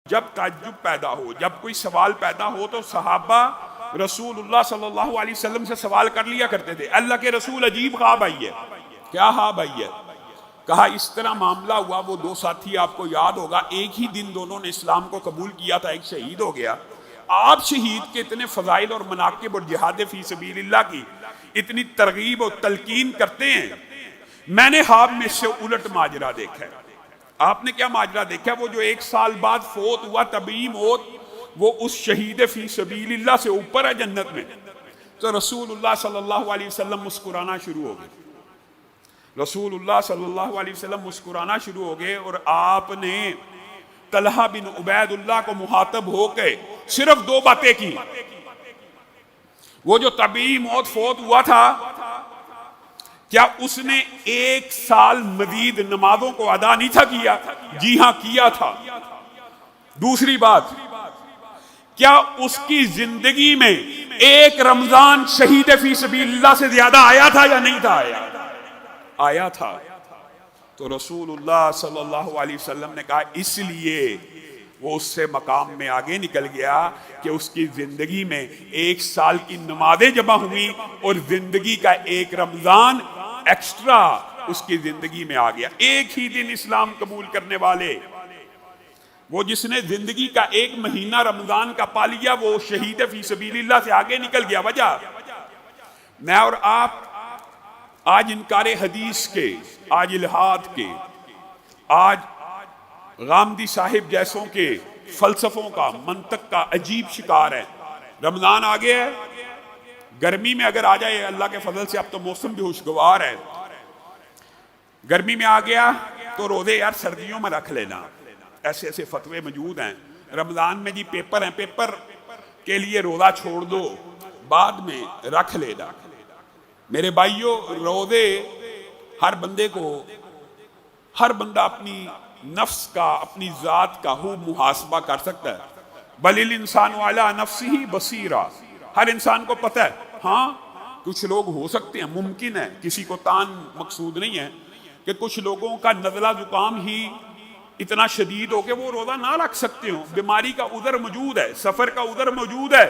जब ताज्जुब पैदा हो, जब कोई सवाल पैदा हो तो सहाबा रसूलुल्लाह सल्लल्लाहु अलैहि वसल्लम से सवाल कर लिया करते थे, अल्लाह के रसूल अजीब ख्वाब आई है, क्या ख्वाब आई है? कहा इस तरह मामला हुआ। वो दो साथी आपको याद होगा, एक ही दिन दोनों ने इस्लाम को कबूल किया था, एक शहीद हो गया। आप शहीद के इतने फजाइल और मनाकिब और जिहाद फी सबीलिल्लाह की इतनी तरगीब और तलकीन करते हैं, मैंने ख्वाब में से उलट माजरा देखा है। आपने क्या माजरा देखा? वो जो 1 साल बाद फोत हुआ तबी मौत, वो उस शहीद फी सबीलिल्लाह से ऊपर है जन्नत में। तो रसूलुल्लाह सल्लल्लाहु अलैहि वसल्लम मुस्कुराना शुरू हो गए। रसूलुल्लाह सल्लल्लाहु अलैहि वसल्लम मुस्कुराना शुरू हो गए और आपने तलहा बिन उबैदुल्लाह को मुहातब होकर सिर्फ 2 बातें की। वो जो तबी मौत फोत हुआ था, क्या उसने 1 साल मजीद नमाजों को अदा नहीं था किया? जी हां, किया था। दूसरी बात, क्या उसकी जिंदगी में 1 रमजान शहीद फी सबीलिल्लाह से ज्यादा आया था या नहीं था? आया था। तो रसूलुल्लाह सल्लल्लाहु अलैहि वसल्लम ने कहा इसलिए वो उससे मकाम में आगे निकल गया कि उसकी जिंदगी में 1 साल की नमाजें जमा हुई और जिंदगी का 1 रमजान एक्स्ट्रा उसकी जिंदगी में आ गया। एक ही दिन इस्लाम कबूल करने वाले, वो जिसने जिंदगी का 1 महीना रमजान का पा लिया, वो शहीद फी सबीलिल्लाह से आगे निकल गया। वजह, मैं और आप आज इनकारे हदीस के, आज इल्हाद के, आज गामदी साहिब जैसों के फलसफों का, मंतक का अजीब शिकार है। रमजान आ गया है, गर्मी में अगर आ जाए अल्लाह के फजल से, अब तो मौसम भी खुशगवार है, गर्मी में आ गया तो रोजे यार सर्दियों में रख लेना। ऐसे ऐसे फतवे मौजूद हैं। रमजान में जी पेपर हैं, पेपर के लिए रोजा छोड़ दो, बाद में रख लेना। मेरे भाइयों, रोजे हर बंदे को, हर बंदा अपनी नफ्स का, अपनी जात का हु मुहासबा कर सकता है। बलिल इंसान वाला नफ्सी ही बसीरा, हर इंसान को पता है। हाँ, कुछ लोग हो सकते हैं, मुमकिन है, किसी को तान मकसूद नहीं है कि कुछ लोगों का नज़ला जुकाम ही इतना शदीद हो कि वो रोजा ना रख सकते हो। बीमारी का उधर मौजूद है, सफर का उधर मौजूद है।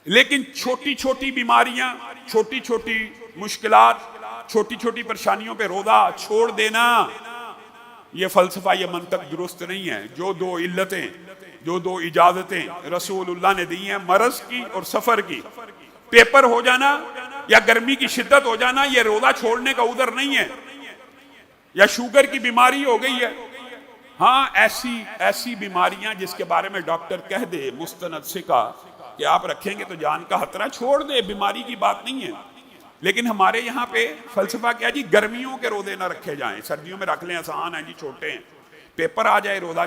लेकिन छोटी छोटी बीमारियां, छोटी छोटी मुश्किलात, छोटी छोटी परेशानियों पे रोजा छोड़ देना, ये फलसफा, ये मंतक दुरुस्त नहीं है। जो 2 इल्लतें, जो 2 इजाजतें रसूलुल्लाह ने दी हैं, मरज की और सफर की, पेपर हो जाना या गर्मी की शिद्दत हो जाना, ये रोजा छोड़ने का उधर नहीं है। या शुगर की बीमारी हो गई है, हाँ, ऐसी बीमारियां जिसके बारे में डॉक्टर कह दे मुस्तनद सिका कि आप रखेंगे तो जान का खतरा, छोड़ दे, बीमारी की बात नहीं है। लेकिन हमारे यहाँ पे फलसफा क्या जी, गर्मियों के रोजे ना रखे जाएं, सर्दियों में रख लें, आसान है जी, छोटे हैं, पेपर आ जाए रोजा